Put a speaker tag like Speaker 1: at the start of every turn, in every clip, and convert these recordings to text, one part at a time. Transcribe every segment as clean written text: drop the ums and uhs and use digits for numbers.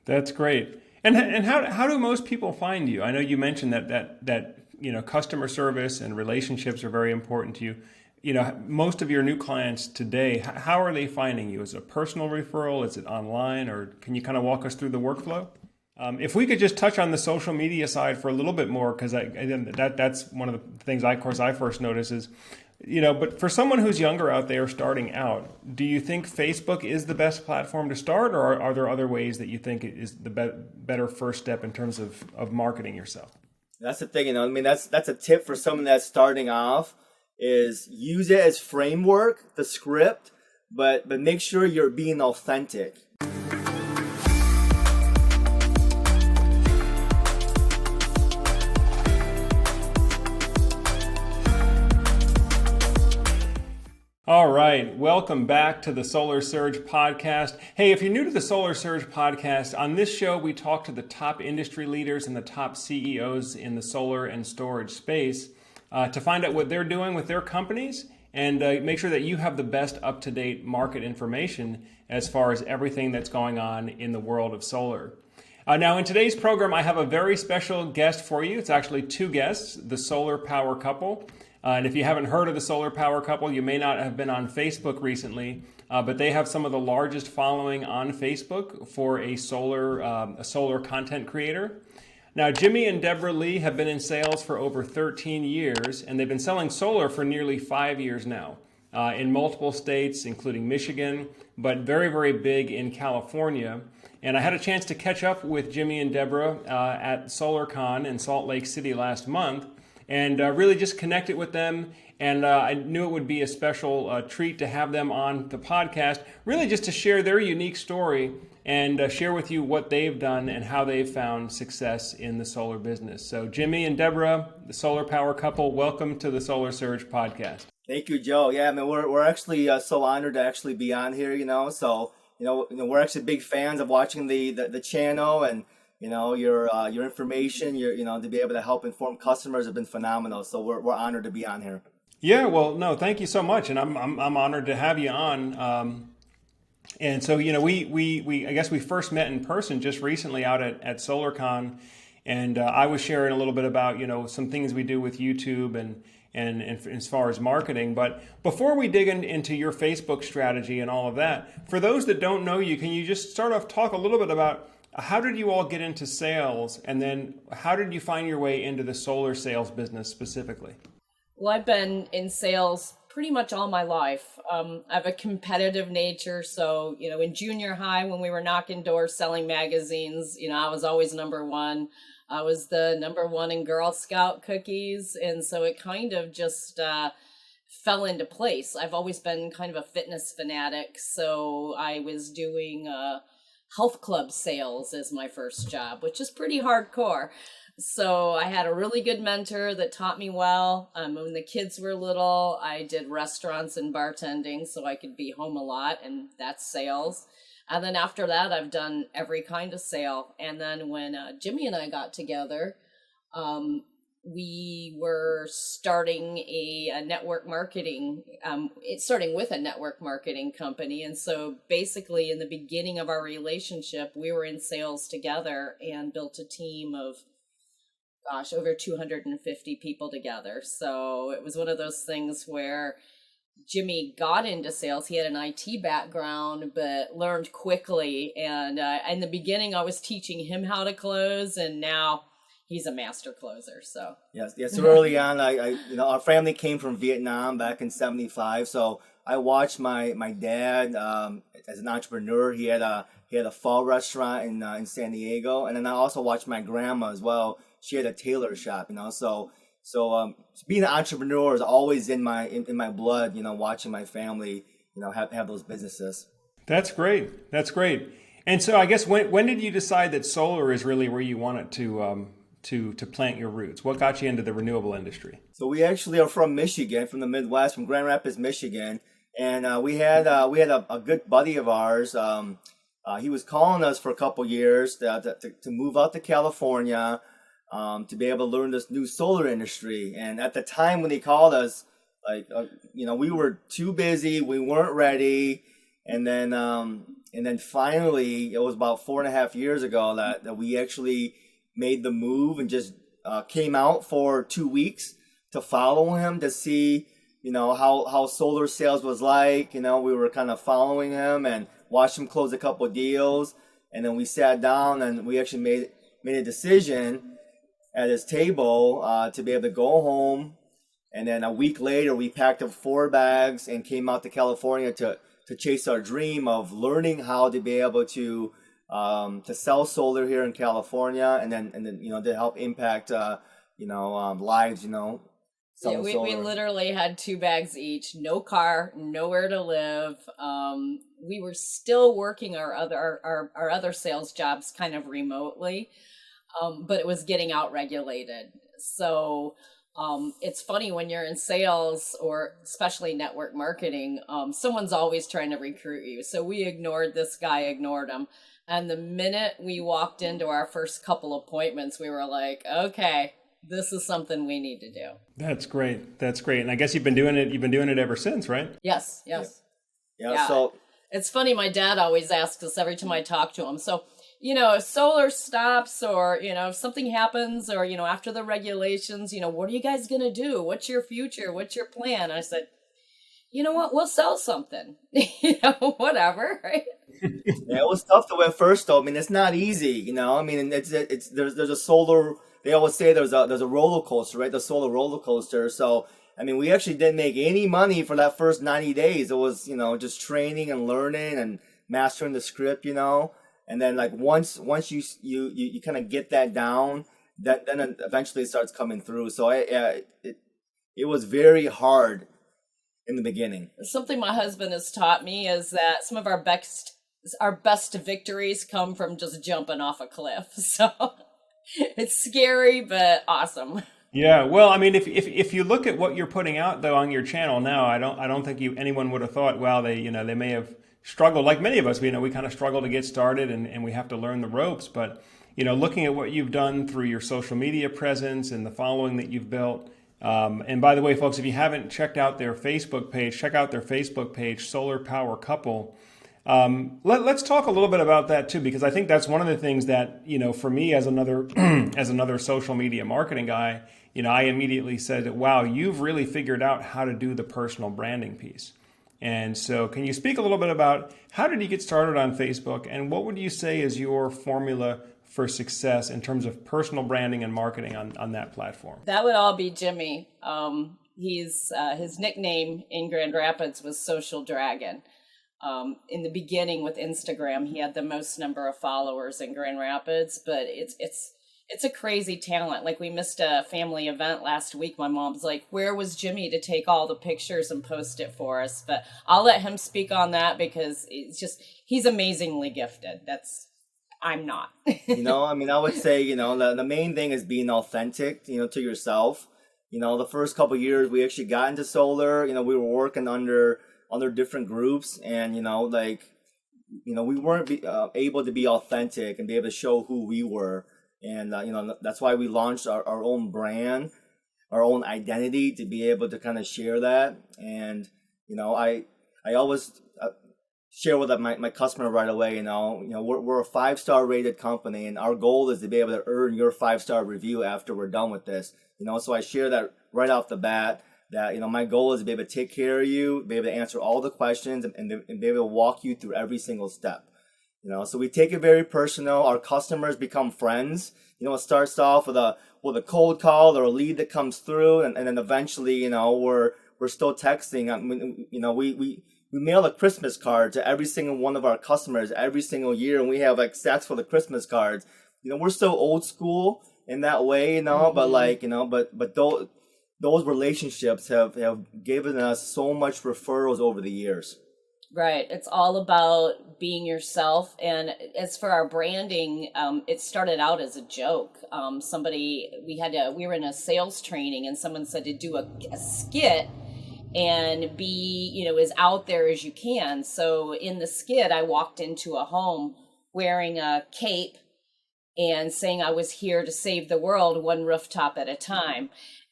Speaker 1: That's great. And how do most people find you? I know you mentioned that customer service and relationships are very important to you. Most of your new clients today, how are they finding you? Is it a personal referral? Is it online? Or can you kind of walk us through the workflow? If we could just touch on the social media side for a little bit more, because that's one of the things of course, I first noticed is, but for someone who's younger out there starting out, do you think Facebook is the best platform to start, or are there other ways that you think it is the better first step in terms of marketing yourself?
Speaker 2: That's the thing, I mean, that's a tip for someone that's starting off is use it as framework, the script, but make sure you're being authentic.
Speaker 1: All right, welcome back to the Solar Surge podcast. Hey, if you're new to the Solar Surge podcast, on this show we talk to the top industry leaders and the top CEOs in the solar and storage space to find out what they're doing with their companies and make sure that you have the best up-to-date market information as far as everything that's going on in the world of solar. Now, in today's program, I have a very special guest for you. It's actually two guests, the Solar Power Couple. And if you haven't heard of the Solar Power Couple, you may not have been on Facebook recently, but they have some of the largest following on Facebook for a solar content creator. Now, Jimmy and Deborah Lee have been in sales for over 13 years, and they've been selling solar for nearly 5 years now in multiple states, including Michigan, but very, very big in California. And I had a chance to catch up with Jimmy and Deborah at SolarCon in Salt Lake City last month, and really just connected with them. And I knew it would be a special treat to have them on the podcast, really just to share their unique story and share with you what they've done and how they've found success in the solar business. So Jimmy and Deborah, the Solar Power Couple, welcome to the Solar Surge podcast.
Speaker 2: Thank you, Joe. Yeah, I mean, we're actually so honored to actually be on here, So, we're actually big fans of watching the channel, and your information, to be able to help inform customers have been phenomenal. So we're honored to be on here.
Speaker 1: Yeah, well, no, thank you so much, and I'm honored to have you on. And so we I guess we first met in person just recently out at SolarCon, and I was sharing a little bit about some things we do with YouTube and as far as marketing. But before we dig into your Facebook strategy and all of that, for those that don't know you, can you just start off talk a little bit about how did you all get into sales, and then how did you find your way into the solar sales business specifically?
Speaker 3: Well, I've been in sales pretty much all my life. I have a competitive nature. So, in junior high, when we were knocking doors selling magazines, I was always number one. I was the number one in Girl Scout cookies. And so it kind of just fell into place. I've always been kind of a fitness fanatic. So I was doing health club sales as my first job, which is pretty hardcore. So I had a really good mentor that taught me well. When the kids were little, I did restaurants and bartending so I could be home a lot, and that's sales. And then after that, I've done every kind of sale. And then when Jimmy and I got together, we were starting a network marketing, starting with a network marketing company. And so basically in the beginning of our relationship, we were in sales together and built a team of over 250 people together. So it was one of those things where Jimmy got into sales. He had an IT background, but learned quickly. And in the beginning, I was teaching him how to close, and now he's a master closer. So
Speaker 2: yes. So early on, our family came from Vietnam back in '75. So I watched my dad as an entrepreneur. He had a fall restaurant in San Diego, and then I also watched my grandma as well. She had a tailor shop, So being an entrepreneur is always in my blood. Watching my family, have those businesses.
Speaker 1: That's great. And so I guess when did you decide that solar is really where you wanted to plant your roots? What got you into the renewable industry?
Speaker 2: So we actually are from Michigan, from the Midwest, from Grand Rapids, Michigan, and we had a good buddy of ours. He was calling us for a couple years to move out to California. To be able to learn this new solar industry. And at the time when he called us, we were too busy, we weren't ready. And then And then finally, it was about 4.5 years ago that we actually made the move and just came out for 2 weeks to follow him to see, how solar sales was like. We were kind of following him and watched him close a couple of deals. And then we sat down and we actually made a decision at his table to be able to go home. And then a week later, we packed up 4 bags and came out to California to chase our dream of learning how to be able to sell solar here in California, and then to help impact lives.
Speaker 3: Yeah, we literally had 2 bags each, no car, nowhere to live. We were still working our other sales jobs kind of remotely, but it was getting out regulated. So it's funny when you're in sales or especially network marketing, someone's always trying to recruit you. So we ignored this guy, ignored him. And the minute we walked into our first couple appointments, we were like, okay, this is something we need to do.
Speaker 1: That's great. That's great. And I guess you've been doing it ever since, right?
Speaker 3: Yes.
Speaker 2: Yeah. So
Speaker 3: it's funny. My dad always asks us every time I talk to him. So, if solar stops or, if something happens or, after the regulations, what are you guys going to do? What's your future? What's your plan? I said, you know what? We'll sell something, whatever. Right.
Speaker 2: Yeah, it was tough though at first though. I mean, it's not easy, I mean, there's a solar, they always say there's a roller coaster, right? The solar roller coaster. So, I mean, we actually didn't make any money for that first 90 days. It was, just training and learning and mastering the script, and then like once you kind of get that down, then eventually it starts coming through. So it was very hard in the beginning.
Speaker 3: Something my husband has taught me is that some of our best victories come from just jumping off a cliff. So it's scary, but awesome.
Speaker 1: Yeah, well, I mean, if you look at what you're putting out though on your channel now, I don't think anyone would have thought, well, they may have struggled like many of us. We kind of struggle to get started and we have to learn the ropes. But looking at what you've done through your social media presence and the following that you've built. And by the way, folks, if you haven't checked out their Facebook page, check out their Facebook page, Solar Power Couple. Let's talk a little bit about that too, because I think that's one of the things that, for me as another as another social media marketing guy, I immediately said, wow, you've really figured out how to do the personal branding piece. And so can you speak a little bit about how did you get started on Facebook and what would you say is your formula for success in terms of personal branding and marketing on that platform?
Speaker 3: That would all be Jimmy. His nickname in Grand Rapids was Social Dragon. In the beginning with Instagram, he had the most number of followers in Grand Rapids, but it's a crazy talent. Like we missed a family event last week. My mom's like, where was Jimmy to take all the pictures and post it for us? But I'll let him speak on that because he's amazingly gifted. I'm not.
Speaker 2: I mean, I would say, the main thing is being authentic, to yourself. The first couple of years we actually got into solar, we were working under different groups and, we weren't able to be authentic and be able to show who we were. And, that's why we launched our own brand, our own identity to be able to kind of share that. And, I always share with my customer right away, we're a 5-star rated company and our goal is to be able to earn your 5-star review after we're done with this. So I share that right off the bat that, my goal is to be able to take care of you, be able to answer all the questions and be able to walk you through every single step. So we take it very personal. Our customers become friends. It starts off with a cold call or a lead that comes through, and then eventually, we're still texting. I mean, we mail a Christmas card to every single one of our customers every single year, and we have like stats for the Christmas cards. We're still old school in that way, but but those relationships have given us so much referrals over the years.
Speaker 3: Right. It's all about being yourself. And as for our branding, it started out as a joke. We were in a sales training and someone said to do a skit and be, as out there as you can. So in the skit, I walked into a home wearing a cape and saying I was here to save the world one rooftop at a time.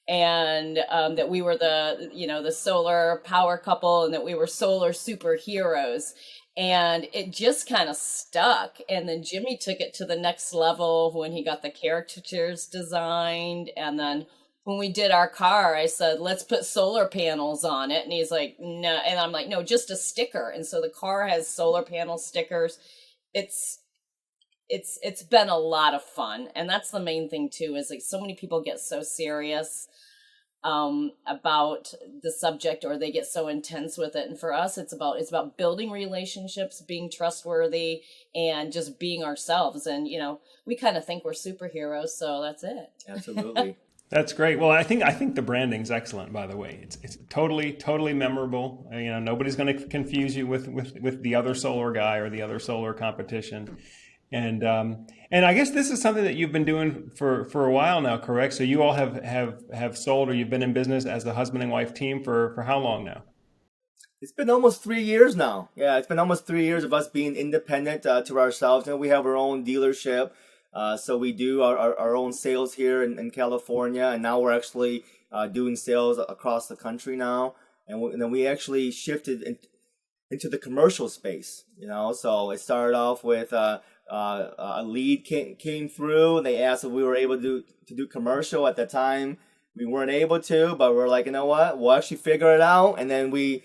Speaker 3: And that we were the solar power couple and that we were solar superheroes. And it just kind of stuck. And then Jimmy took it to the next level when he got the caricatures designed. And then when we did our car, I said, let's put solar panels on it. And he's like, no. And I'm like, no, just a sticker. And so the car has solar panel stickers. It's been a lot of fun. And that's the main thing too, is like so many people get so serious about the subject, or they get so intense with it. And for us, it's about building relationships, being trustworthy, and just being ourselves. And, you know, we kind of think we're superheroes. So that's it.
Speaker 2: Absolutely.
Speaker 1: That's great. Well, I think the branding's excellent, by the way. It's totally memorable. You know, nobody's going to confuse you with the other solar guy or the other solar competition. And I guess this is something that you've been doing for a while now, correct? So you all have sold, or you've been in business as the husband and wife team for how long now?
Speaker 2: It's been almost 3 years now. Yeah, it's been almost 3 years of us being independent to ourselves. And we have our own dealership. So we do our own sales here in California. And now we're actually doing sales across the country now. And then we actually shifted into the commercial space, you know. So it started off with a lead came through. They asked if we were able to do commercial. At the time, we weren't able to, but we're like, you know what? We'll actually figure it out. And then we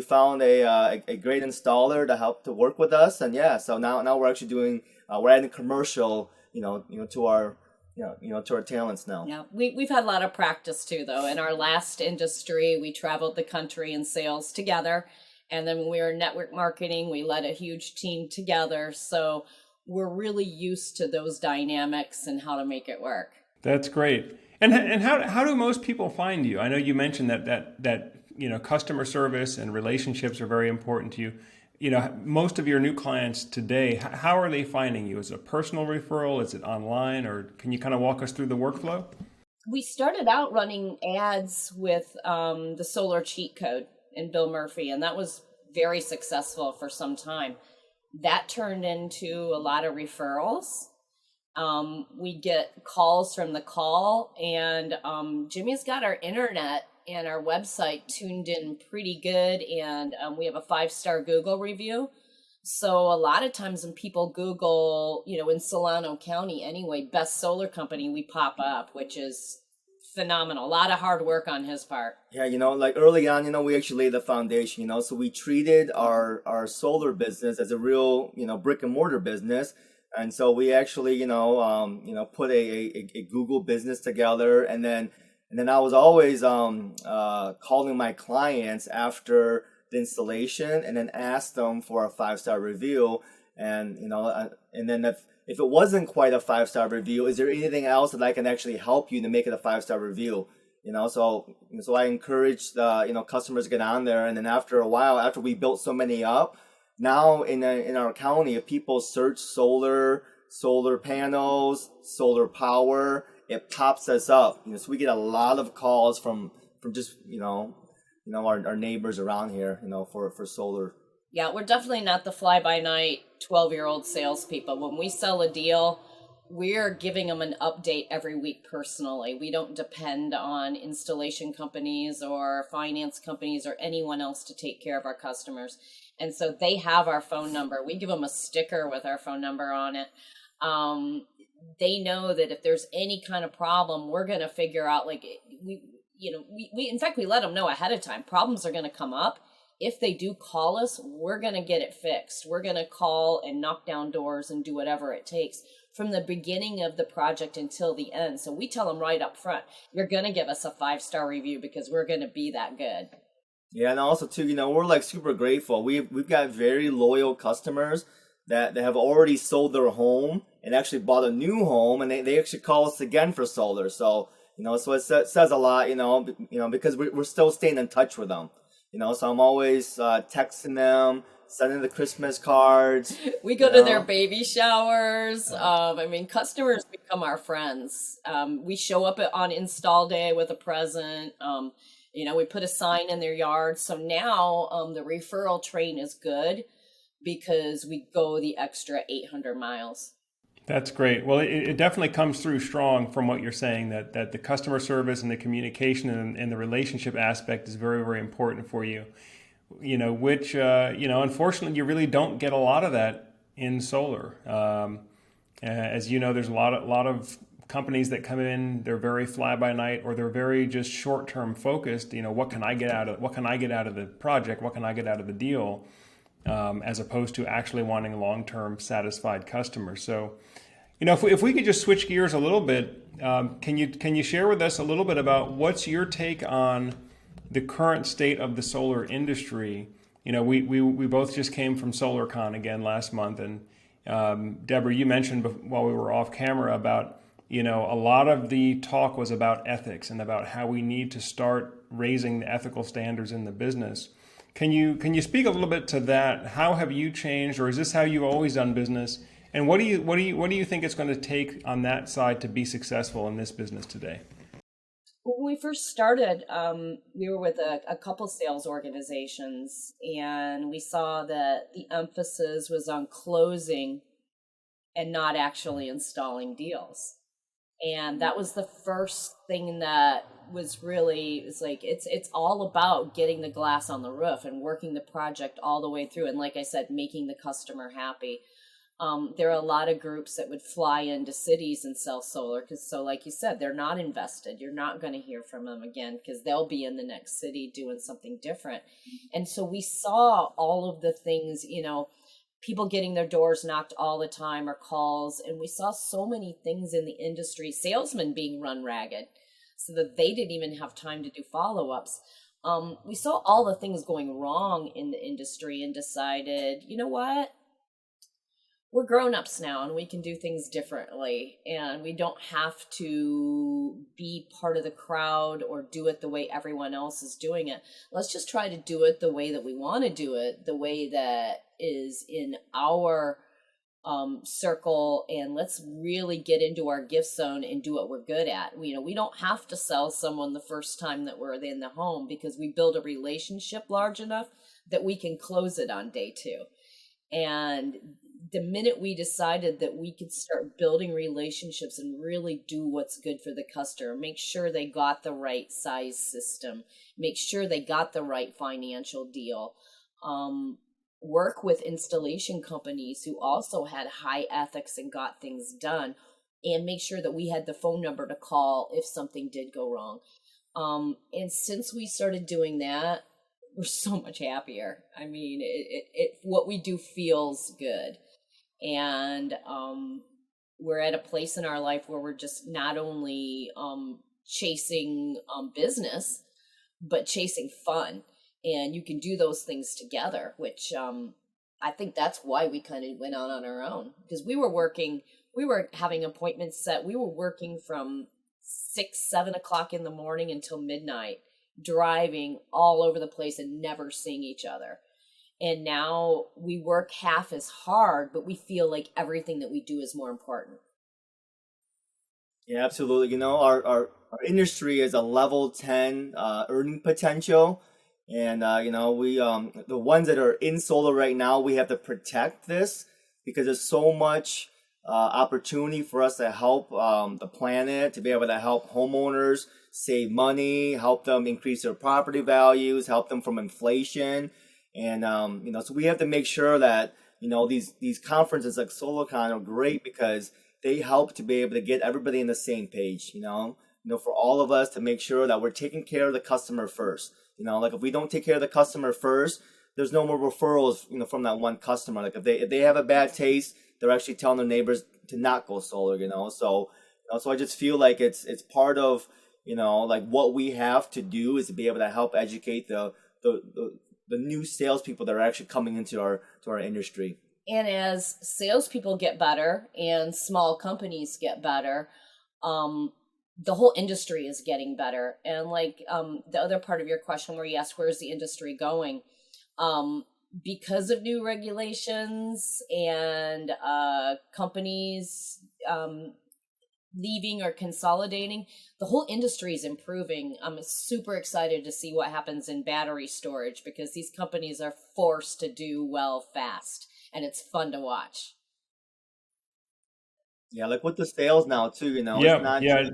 Speaker 2: found a great installer to work with us. And yeah, so now we're actually doing we're adding commercial, to our to our talents now.
Speaker 3: Yeah, we've had a lot of practice too, though. In our last industry, we traveled the country in sales together. And then when we were in network marketing, we led a huge team together. So we're really used to those dynamics and how to make it work.
Speaker 1: That's great. And how do most people find you? I know you mentioned that customer service and relationships are very important to you. You know, most of your new clients today, how are they finding you? Is it a personal referral? Is it online? Or can you kind of walk us through the workflow?
Speaker 3: We started out running ads with the Solar Cheat Code and Bill Murphy, and that was very successful for some time. That turned into a lot of referrals. We get calls from the call, and Jimmy's got our internet and our website tuned in pretty good, and we have a 5-star Google review. So a lot of times when people Google, in Solano County anyway, best solar company, we pop up, which is phenomenal. A lot of hard work on his part.
Speaker 2: Yeah, like early on, we actually laid the foundation, so we treated our solar business as a real, brick and mortar business. And so we actually, put a Google business together. And then I was always calling my clients after the installation and then ask them for a 5-star review. And, and then if it wasn't quite a 5-star review, is there anything else that I can actually help you to make it a 5-star review? So I encouraged customers to get on there. And then after a while, after we built so many up, now in our county, if people search solar panels, solar power, it pops us up. So we get a lot of calls from just our neighbors around here, for solar.
Speaker 3: Yeah, we're definitely not the fly-by-night 12-year-old salespeople. When we sell a deal, we're giving them an update every week personally. We don't depend on installation companies or finance companies or anyone else to take care of our customers. And so they have our phone number. We give them a sticker with our phone number on it. They know that if there's any kind of problem, we're going to figure out, we in fact, we let them know ahead of time. Problems are going to come up. If they do call us, we're going to get it fixed. We're going to call and knock down doors and do whatever it takes from the beginning of the project until the end. So we tell them right up front, you're going to give us a 5-star review because we're going to be that good.
Speaker 2: Yeah, and also too, we're super grateful. We've got very loyal customers that have already sold their home and actually bought a new home, and they actually call us again for solar. So so it says a lot, because we're still staying in touch with them. So I'm always texting them, sending the Christmas cards.
Speaker 3: We go to their baby showers. Customers become our friends. We show up on install day with a present. We put a sign in their yard. So now the referral train is good because we go the extra 800 miles.
Speaker 1: That's great. Well, it definitely comes through strong from what you're saying, that the customer service and the communication and the relationship aspect is very, very important for you. which unfortunately you really don't get a lot of that in solar. As you know, there's a lot of companies that come in, they're very fly by night, or they're very just short term focused. What can I get out of the project? What can I get out of the deal? As opposed to actually wanting long term satisfied customers. So, if we could just switch gears a little bit, can you share with us a little bit about what's your take on the current state of the solar industry? We both just came from SolarCon again last month, and Deborah, you mentioned while we were off camera about a lot of the talk was about ethics and about how we need to start raising the ethical standards in the business. Can you speak a little bit to that? How have you changed, or is this how you've always done business? And what do you think it's going to take on that side to be successful in this business today?
Speaker 3: When we first started, we were with a couple sales organizations, and we saw that the emphasis was on closing and not actually installing deals. And that was the first thing that was really, it's all about getting the glass on the roof and working the project all the way through. And like I said, making the customer happy. There are a lot of groups that would fly into cities and sell solar so like you said, they're not invested. You're not going to hear from them again because they'll be in the next city doing something different. And so we saw all of the things, people getting their doors knocked all the time or calls. And we saw so many things in the industry, salesmen being run ragged so that they didn't even have time to do follow-ups. We saw all the things going wrong in the industry and decided, you know what? We're grown-ups now and we can do things differently, and we don't have to be part of the crowd or do it the way everyone else is doing it. Let's just try to do it the way that we want to do it, the way that is in our circle, and let's really get into our gift zone and do what we're good at. We don't have to sell someone the first time that we're in the home because we build a relationship large enough that we can close it on day 2. And the minute we decided that we could start building relationships and really do what's good for the customer, make sure they got the right size system, make sure they got the right financial deal, work with installation companies who also had high ethics and got things done, and make sure that we had the phone number to call if something did go wrong. And since we started doing that, we're so much happier. I mean, what we do feels good. And we're at a place in our life where we're just not only chasing business, but chasing fun. And you can do those things together, which I think that's why we kind of went on our own. Because we were having appointments set. We were working from 6-7 o'clock in the morning until midnight, driving all over the place and never seeing each other. And now we work half as hard, but we feel like everything that we do is more important.
Speaker 2: Yeah, absolutely. Our industry is a level 10 earning potential. And, we the ones that are in solar right now, we have to protect this because there's so much opportunity for us to help the planet, to be able to help homeowners save money, help them increase their property values, help them from inflation. And, so we have to make sure that, these conferences like SolarCon are great because they help to be able to get everybody on the same page, for all of us to make sure that we're taking care of the customer first. Like if we don't take care of the customer first, there's no more referrals, from that one customer. Like if they have a bad taste, they're actually telling their neighbors to not go solar, So I just feel like it's part of, like what we have to do is to be able to help educate the new salespeople that are actually coming into our industry.
Speaker 3: And as salespeople get better and small companies get better, the whole industry is getting better. And like the other part of your question where you asked, where's the industry going? Because of new regulations and companies leaving or consolidating, the whole industry is improving. I'm super excited to see what happens in battery storage because these companies are forced to do well fast, and it's fun to watch.
Speaker 2: Yeah, like with the sales now too,
Speaker 1: Yeah,
Speaker 2: it's not
Speaker 1: yeah.
Speaker 2: just,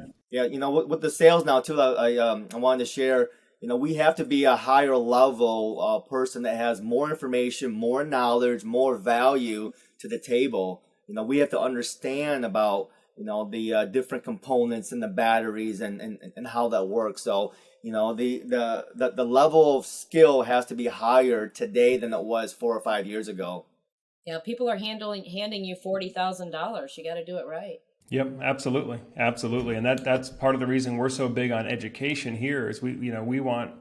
Speaker 2: with the sales now too. I wanted to share, we have to be a higher level person that has more information, more knowledge, more value to the table. We have to understand about, the different components and the batteries and how that works. So, the level of skill has to be higher today than it was 4 or 5 years ago.
Speaker 3: Yeah, people are handing you $40,000. You got to do it right.
Speaker 1: Yep, absolutely, absolutely, and that's part of the reason we're so big on education here. Is we want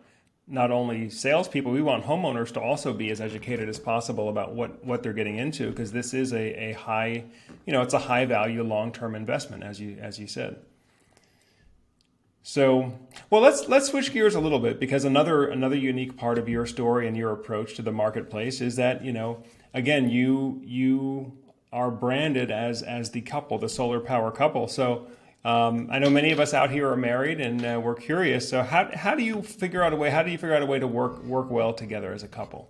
Speaker 1: not only salespeople, we want homeowners to also be as educated as possible about what they're getting into, because this is a high, it's a high value long term investment, as you said. So, well, let's switch gears a little bit, because another unique part of your story and your approach to the marketplace is that, again, you are branded as the couple, the solar power couple. So I know many of us out here are married, and we're curious. So how do you figure out a way to work well together as a couple?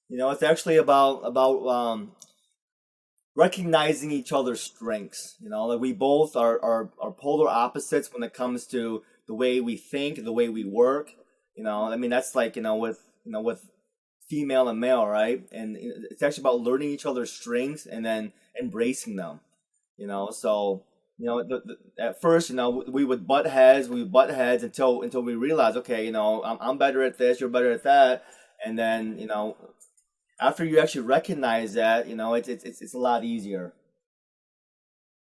Speaker 2: It's actually about recognizing each other's strengths. Like we both are polar opposites when it comes to the way we think, the way we work. That's like, with female and male, right? And it's actually about learning each other's strengths and then embracing them. So at first, we would butt heads until we realize, okay, I'm better at this, you're better at that, and then after you actually recognize that, it's a lot easier.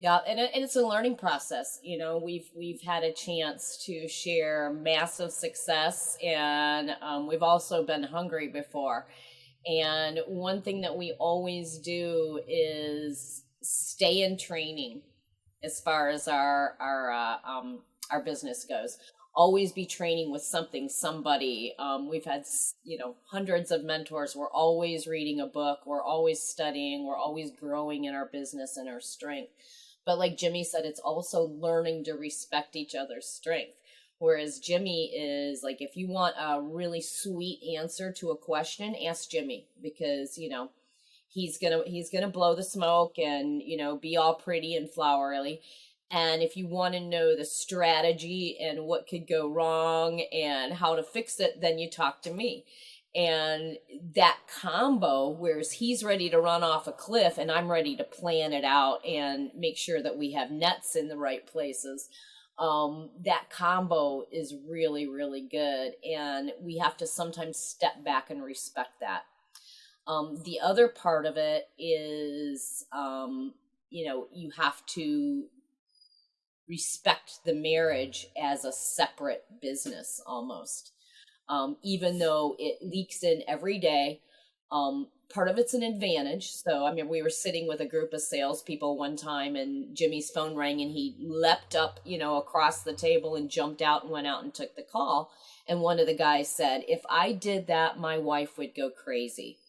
Speaker 3: Yeah, and it's a learning process. We've had a chance to share massive success, and we've also been hungry before. And one thing that we always do is stay in training as far as our business goes. Always be training with somebody. We've had, hundreds of mentors. We're always reading a book. We're always studying. We're always growing in our business and our strength. But like Jimmy said, it's also learning to respect each other's strength. Whereas Jimmy is like, if you want a really sweet answer to a question, ask Jimmy, because, he's gonna blow the smoke and, be all pretty and flowery. And if you want to know the strategy and what could go wrong and how to fix it, then you talk to me. And that combo, whereas he's ready to run off a cliff and I'm ready to plan it out and make sure that we have nets in the right places, that combo is really, really good. And we have to sometimes step back and respect that. The other part of it is, you have to respect the marriage as a separate business almost. Even though it leaks in every day, part of it's an advantage. So, we were sitting with a group of salespeople one time and Jimmy's phone rang and he leapt up, across the table and jumped out and went out and took the call. And one of the guys said, if I did that, my wife would go crazy.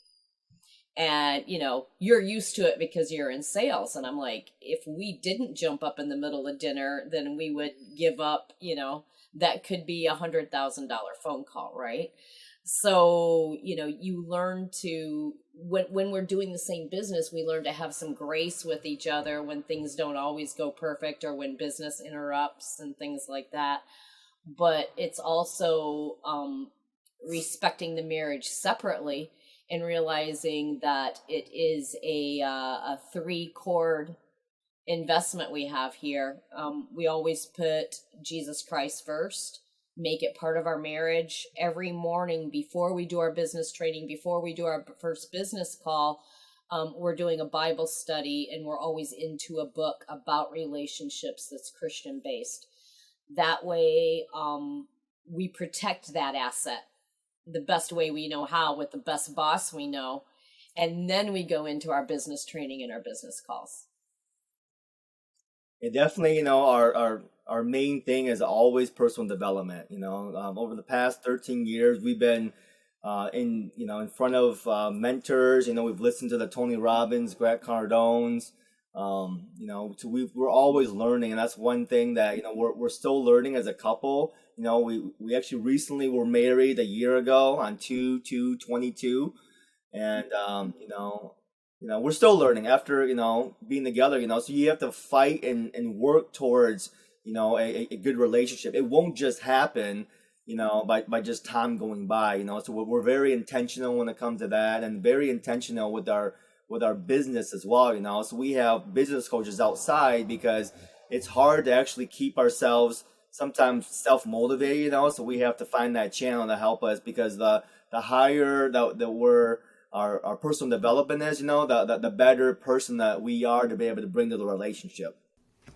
Speaker 3: And, you're used to it because you're in sales. And I'm like, if we didn't jump up in the middle of dinner, then we would give up, that could be $100,000 phone call, right? So, you learn to, when we're doing the same business, we learn to have some grace with each other when things don't always go perfect or when business interrupts and things like that. But it's also respecting the marriage separately and realizing that it is a 3-chord investment we have here. We always put Jesus Christ first, make it part of our marriage. Every morning before we do our business training, before we do our first business call, we're doing a Bible study, and we're always into a book about relationships that's Christian based. That way, we protect that asset the best way we know how, with the best boss we know. And then we go into our business training and our business calls.
Speaker 2: And definitely, our main thing is always personal development. Over the past 13 years, we've been in front of mentors. We've listened to the Tony Robbins, Grant Cardone's. So we're always learning, and that's one thing that we're still learning as a couple. We actually recently were married a year ago on 2/2/22, and we're still learning after being together. So you have to fight and work towards a good relationship. It won't just happen, by just time going by, So we're very intentional when it comes to that, and very intentional with our business as well, So we have business coaches outside because it's hard to actually keep ourselves sometimes self-motivated, So we have to find that channel to help us, because the higher that we're our personal development is, the better person that we are to be able to bring to the relationship.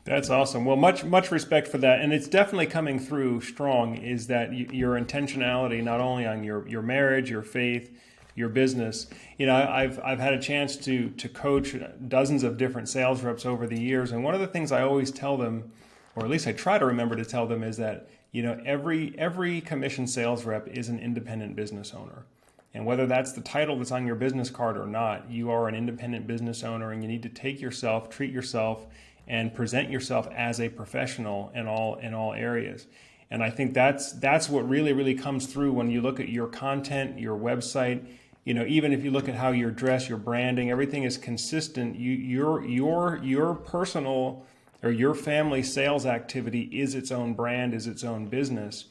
Speaker 1: That's awesome. Well, much respect for that, and it's definitely coming through strong. Is that your intentionality not only on your marriage, your faith, your business? I've had a chance to coach dozens of different sales reps over the years, and one of the things I always tell them, or at least I try to remember to tell them, is that every commission sales rep is an independent business owner. And whether that's the title that's on your business card or not, you are an independent business owner, and you need to treat yourself, and present yourself as a professional in all areas. And I think that's what really, really comes through when you look at your content, your website. Even if you look at how you're dressed, your branding, everything is consistent. Your personal or your family sales activity is its own brand, is its own business.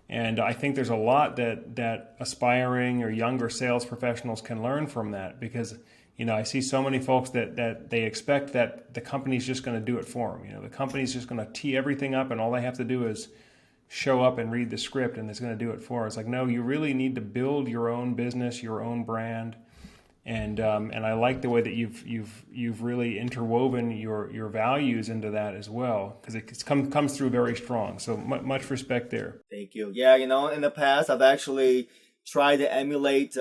Speaker 1: And I think there's a lot that aspiring or younger sales professionals can learn from that, because I see so many folks that they expect that the company's just going to do it for them. The company's just going to tee everything up, and all they have to do is show up and read the script, and it's going to do it for them. It's like, no, you really need to build your own business, your own brand, and I like the way that you've really interwoven your values into that as well, because it comes through very strong. So much respect there.
Speaker 2: Thank you. Yeah, in the past I've actually tried to emulate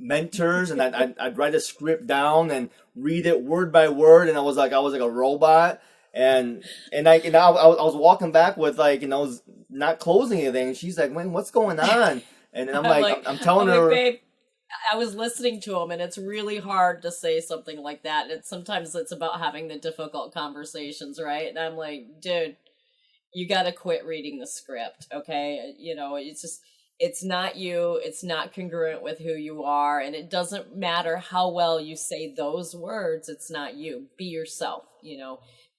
Speaker 2: mentors, and I'd write a script down and read it word by word, and I was like a robot, and I was walking back with not closing anything, and she's like, "Man, what's going on?" And I'm like, I'm telling her,
Speaker 3: babe, I was listening to him, and it's really hard to say something like that. And sometimes it's about having the difficult conversations, right? And I'm like, dude, you got to quit reading the script, okay? It's just, it's not you. It's not congruent with who you are. And it doesn't matter how well you say those words. It's not you. Be yourself,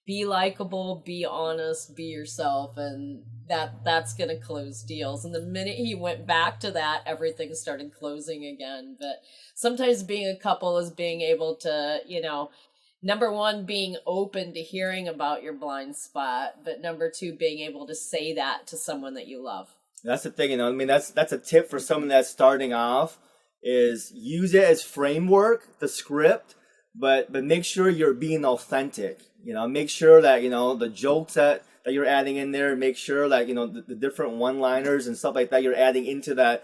Speaker 3: be likable, be honest, be yourself. And that's going to close deals. And the minute he went back to that, everything started closing again. But sometimes being a couple is being able to, number one, being open to hearing about your blind spot, but number two, being able to say that to someone that you love.
Speaker 2: That's the thing, that's a tip for someone that's starting off, is use it as framework, the script, but make sure you're being authentic. Make sure that, the jokes that you're adding in there, make sure that, the different one-liners and stuff like that you're adding into that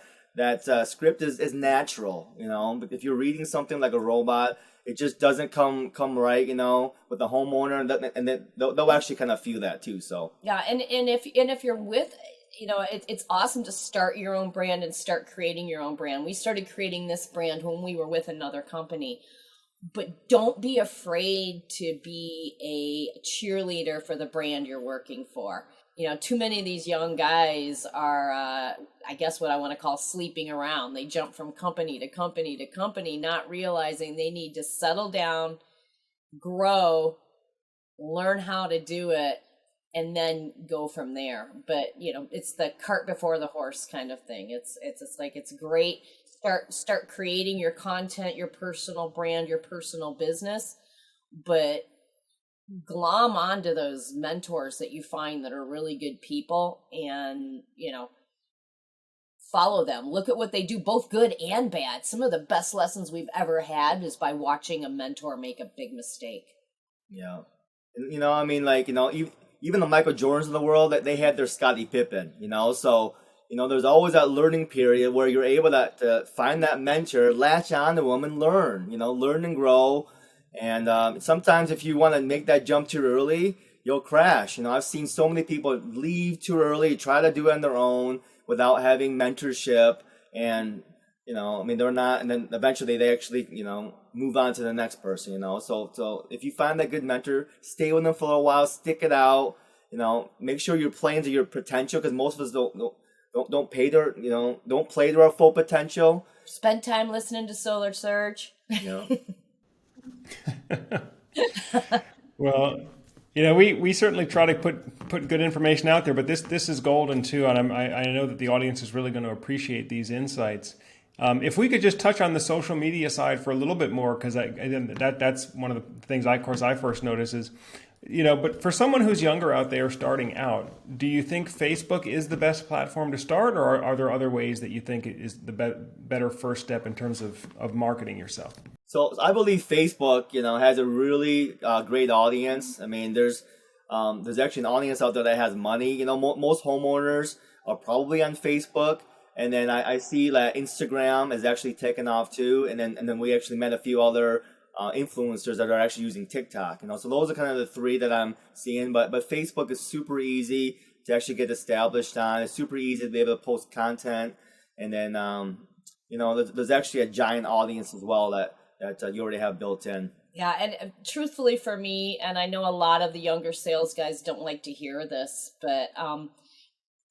Speaker 2: script is natural, But if you're reading something like a robot, it just doesn't come right, with the homeowner, and then they'll actually kind of feel that too. So
Speaker 3: yeah, and if you're with, it's awesome to start your own brand and start creating your own brand. We started creating this brand when we were with another company. But don't be afraid to be a cheerleader for the brand you're working for. Too many of these young guys are, I guess what I want to call sleeping around. They jump from company to company to company, not realizing they need to settle down, grow, learn how to do it, and then go from there. But, it's the cart before the horse kind of thing. It's like, it's great. Start creating your content, your personal brand, your personal business, but glom onto those mentors that you find that are really good people, and follow them. Look at what they do, both good and bad. Some of the best lessons we've ever had is by watching a mentor make a big mistake.
Speaker 2: Yeah. Even the Michael Jordans of the world, that they had their Scottie Pippen, so there's always that learning period where you're able to find that mentor, latch on to them, and learn and grow. And sometimes if you want to make that jump too early, you'll crash. I've seen so many people leave too early, try to do it on their own without having mentorship. And, they're not, and then eventually they actually, move on to the next person, So if you find that good mentor, stay with them for a while, stick it out, make sure you're playing to your potential, because most of us don't play to our full potential.
Speaker 3: Spend time listening to Solar Surge.
Speaker 2: Yeah.
Speaker 1: Well, We certainly try to put good information out there, but this is golden too, and I know that the audience is really going to appreciate these insights. If we could just touch on the social media side for a little bit more, because that's one of the things I first noticed is, but for someone who's younger out there starting out, do you think Facebook is the best platform to start, or are there other ways that you think is the better first step in terms of marketing yourself?
Speaker 2: So I believe Facebook, has a really great audience. I mean, there's actually an audience out there that has money. Most homeowners are probably on Facebook, and then I see that Instagram is actually taken off too. And then we actually met a few other influencers that are actually using TikTok. So those are kind of the three that I'm seeing. But Facebook is super easy to actually get established on. It's super easy to be able to post content, and then there's actually a giant audience as well that you already have built in.
Speaker 3: Yeah, and truthfully for me, and I know a lot of the younger sales guys don't like to hear this, but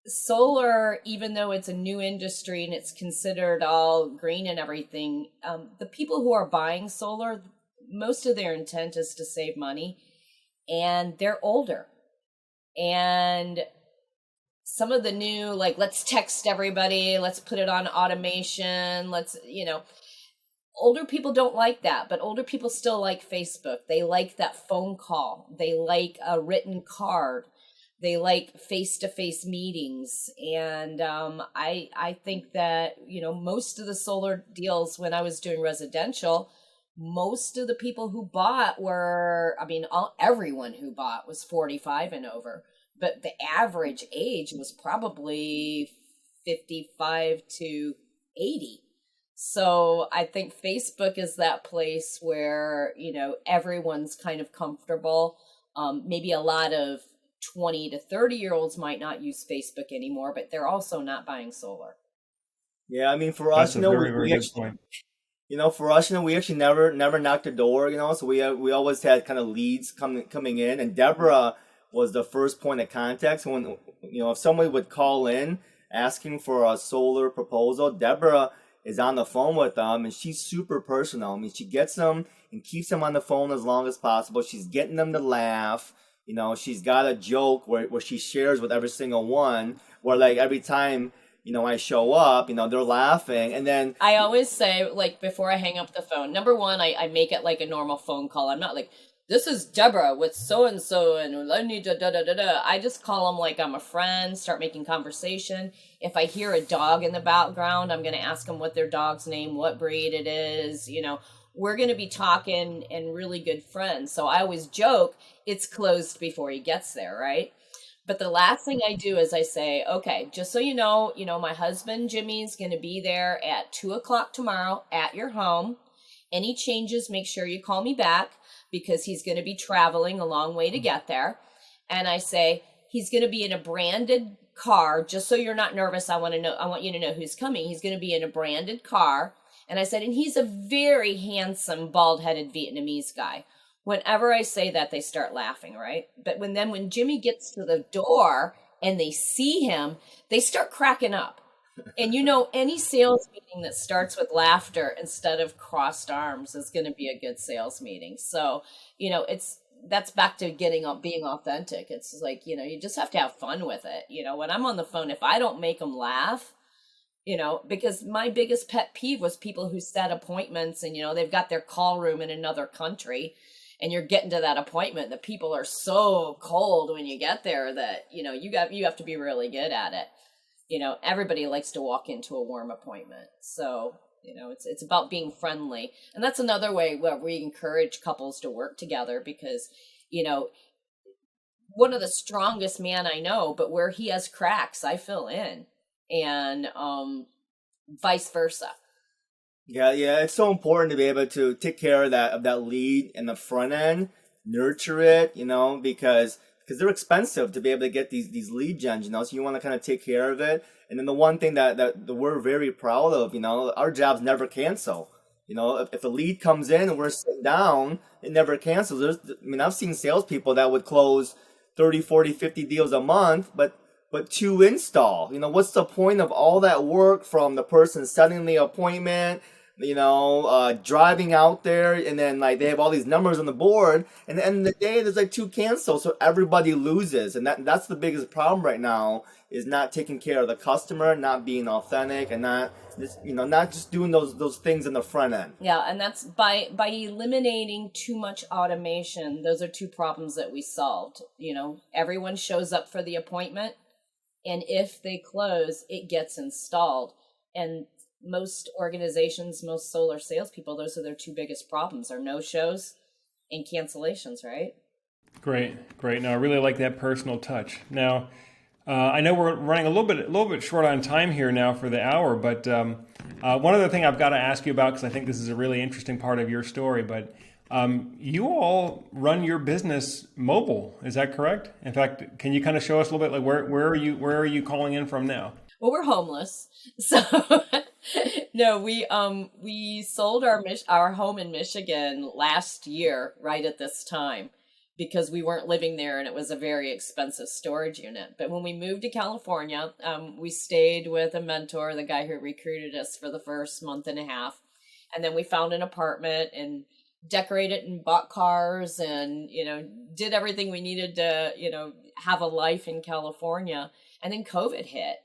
Speaker 3: solar, even though it's a new industry and it's considered all green and everything, the people who are buying solar, most of their intent is to save money, and they're older. And some of the new, like, let's text everybody, let's put it on automation, older people don't like that, but older people still like Facebook. They like that phone call. They like a written card. They like face-to-face meetings. And I think that, most of the solar deals when I was doing residential, most of the people who bought everyone who bought was 45 and over. But the average age was probably 55 to 80. So I think Facebook is that place where, everyone's kind of comfortable. Maybe a lot of 20 to 30-year-olds might not use Facebook anymore, but they're also not buying solar.
Speaker 2: Yeah, I mean, for us,
Speaker 1: That's a very, very good point.
Speaker 2: For us, we actually never knocked the door, so we always had kind of leads coming in, and Deborah was the first point of contact. So when, if somebody would call in asking for a solar proposal, Deborah is on the phone with them, and she's super personal. I mean, she gets them and keeps them on the phone as long as possible. She's getting them to laugh. She's got a joke where she shares with every single one, where like every time, I show up, they're laughing. And then
Speaker 3: I always say, like, before I hang up the phone, number one, I make it like a normal phone call. I'm not like, this is Deborah with so-and-so, and I need to da-da-da-da. I just call them like I'm a friend, start making conversation. If I hear a dog in the background, I'm going to ask them what their dog's name, what breed it is. We're going to be talking and really good friends. So I always joke, it's closed before he gets there, right? But the last thing I do is I say, okay, just so you know, my husband, Jimmy, is going to be there at 2:00 tomorrow at your home. Any changes, make sure you call me back, because he's going to be traveling a long way to get there. And I say, he's going to be in a branded car. Just so you're not nervous, I want you to know who's coming. He's going to be in a branded car. And I said, and he's a very handsome, bald-headed Vietnamese guy. Whenever I say that, they start laughing, right? But when Jimmy gets to the door and they see him, they start cracking up. And any sales meeting that starts with laughter instead of crossed arms is going to be a good sales meeting. So, that's back to being authentic. It's like, you just have to have fun with it. When I'm on the phone, if I don't make them laugh, because my biggest pet peeve was people who set appointments and, they've got their call room in another country, and you're getting to that appointment. The people are so cold when you get there that, you have to be really good at it. Everybody likes to walk into a warm appointment. So, it's about being friendly. And that's another way where we encourage couples to work together, because, one of the strongest men I know, but where he has cracks, I fill in, and vice versa.
Speaker 2: Yeah, it's so important to be able to take care of that lead in the front end, nurture it, because they're expensive to be able to get these lead gens, so you want to kind of take care of it. And then the one thing that we're very proud of, our jobs never cancel. If a lead comes in and we're sitting down, it never cancels. I've seen salespeople that would close 30, 40, 50 deals a month, but to install, what's the point of all that work from the person setting the appointment, driving out there, and then like they have all these numbers on the board, and at the end of the day, there's like two cancels, so everybody loses, and that's the biggest problem right now is not taking care of the customer, not being authentic, and not just doing those things in the front end.
Speaker 3: Yeah, and that's by eliminating too much automation. Those are two problems that we solved. Everyone shows up for the appointment, and if they close, it gets installed. And most organizations, most solar salespeople, those are their two biggest problems: are no shows and cancellations. Right?
Speaker 1: Great. No, I really like that personal touch. Now, I know we're running a little bit short on time here now for the hour, but one other thing I've got to ask you about, because I think this is a really interesting part of your story, but you all run your business mobile. Is that correct? In fact, can you kind of show us a little bit, like where are you calling in from now?
Speaker 3: Well, we're homeless, so no, we sold our home in Michigan last year, right at this time, because we weren't living there and it was a very expensive storage unit. But when we moved to California, we stayed with a mentor, the guy who recruited us, for the first month and a half. And then we found an apartment and decorated and bought cars and, did everything we needed to, have a life in California. And then COVID hit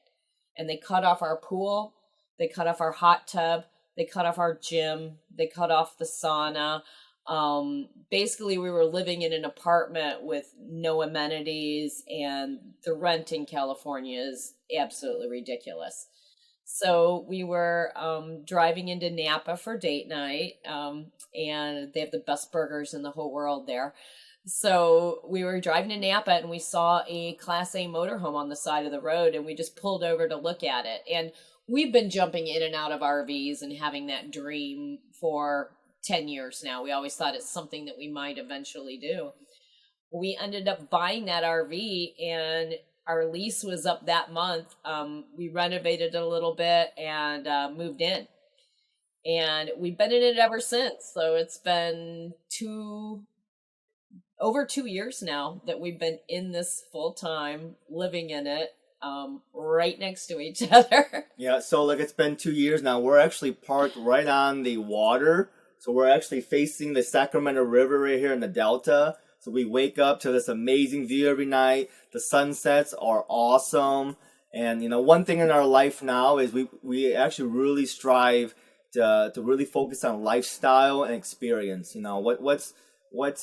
Speaker 3: and they cut off our pool. They cut off our hot tub. They cut off our gym. They cut off the sauna. Basically we were living in an apartment with no amenities, and the rent in California is absolutely ridiculous. So we were driving into Napa for date night, and they have the best burgers in the whole world there. So we were driving to Napa and we saw a Class A motorhome on the side of the road, and we just pulled over to look at it. And we've been jumping in and out of RVs and having that dream for 10 years now. We always thought it's something that we might eventually do. We ended up buying that RV, and our lease was up that month. We renovated it a little bit and moved in. And we've been in it ever since. So it's been over 2 years now that we've been in this full time, living in it, right next to each other.
Speaker 2: Yeah, so like it's been 2 years now. We're actually parked right on the water. So we're actually facing the Sacramento River right here in the Delta. So we wake up to this amazing view every night. The sunsets are awesome. And, one thing in our life now is we actually really strive to really focus on lifestyle and experience. What's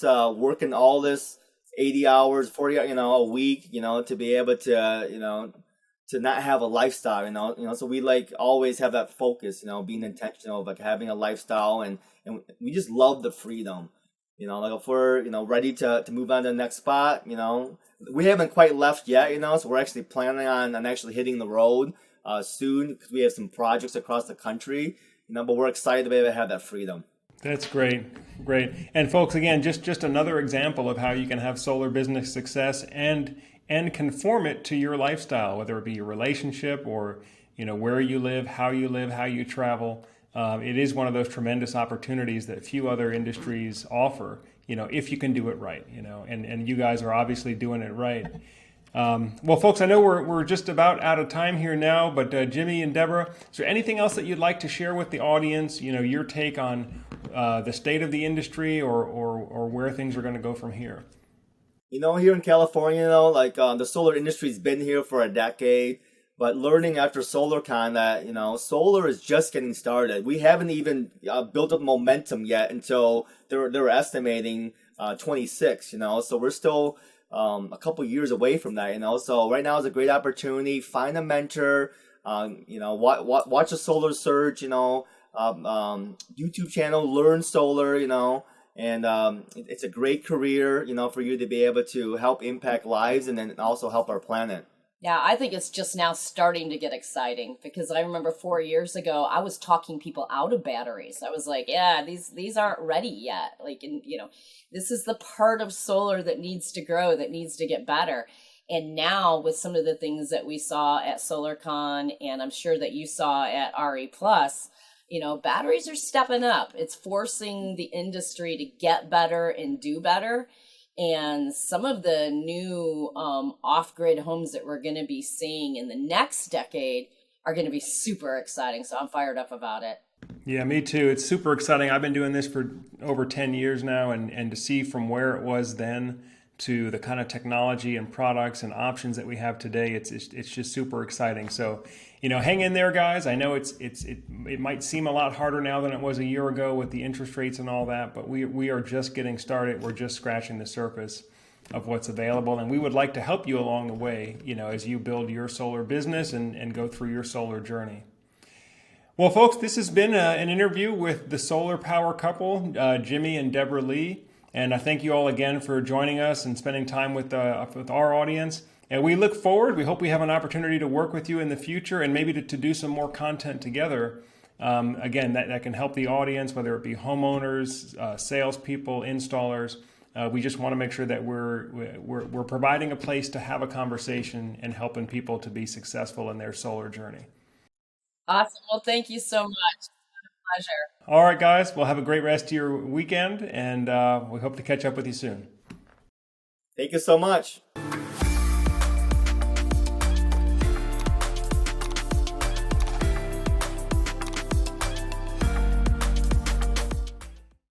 Speaker 2: working all this 80 hours, 40, a week, to be able to, to not have a lifestyle, so we like always have that focus, being intentional of like having a lifestyle, and we just love the freedom, like if we're, ready to move on to the next spot, we haven't quite left yet, so we're actually planning on actually hitting the road soon, because we have some projects across the country, but we're excited to be able to have that freedom.
Speaker 1: That's great. And folks, again, just another example of how you can have solar business success and conform it to your lifestyle, whether it be your relationship or, where you live, how you travel. It is one of those tremendous opportunities that few other industries offer, if you can do it right, and you guys are obviously doing it right. Well, folks, I know we're just about out of time here now, but Jimmy and Deborah, is there anything else that you'd like to share with the audience? Your take on the state of the industry or where things are going to go from here?
Speaker 2: Here in California, the solar industry's been here for a decade, but learning after SolarCon that, solar is just getting started. We haven't even built up momentum yet until they're estimating 26, so we're still a couple years away from that, so right now is a great opportunity. Find a mentor, watch a Solar Surge, YouTube channel, learn solar, and it's a great career, for you to be able to help impact lives and then also help our planet.
Speaker 3: Yeah, I think it's just now starting to get exciting, because I remember 4 years ago, I was talking people out of batteries. I was like, yeah, these aren't ready yet. Like, this is the part of solar that needs to grow, that needs to get better. And now with some of the things that we saw at SolarCon, and I'm sure that you saw at RE+, batteries are stepping up. It's forcing the industry to get better and do better. And some of the new off-grid homes that we're going to be seeing in the next decade are going to be super exciting. So I'm fired up about it.
Speaker 1: Yeah, me too. It's super exciting. I've been doing this for over 10 years now, and to see from where it was then to the kind of technology and products and options that we have today, it's just super exciting. So, hang in there, guys. I know it might seem a lot harder now than it was a year ago with the interest rates and all that, but we are just getting started. We're just scratching the surface of what's available, and we would like to help you along the way, as you build your solar business and go through your solar journey. Well, folks, this has been an interview with the solar power couple, Jimmy and Deborah Lee. And I thank you all again for joining us and spending time with our audience. And we look forward. We hope we have an opportunity to work with you in the future and maybe to do some more content together. Again, that can help the audience, whether it be homeowners, salespeople, installers. We just want to make sure that we're providing a place to have a conversation and helping people to be successful in their solar journey.
Speaker 3: Awesome. Well, thank you so much. It's been a pleasure.
Speaker 1: All right, guys. Well, have a great rest of your weekend, and we hope to catch up with you soon.
Speaker 2: Thank you so much.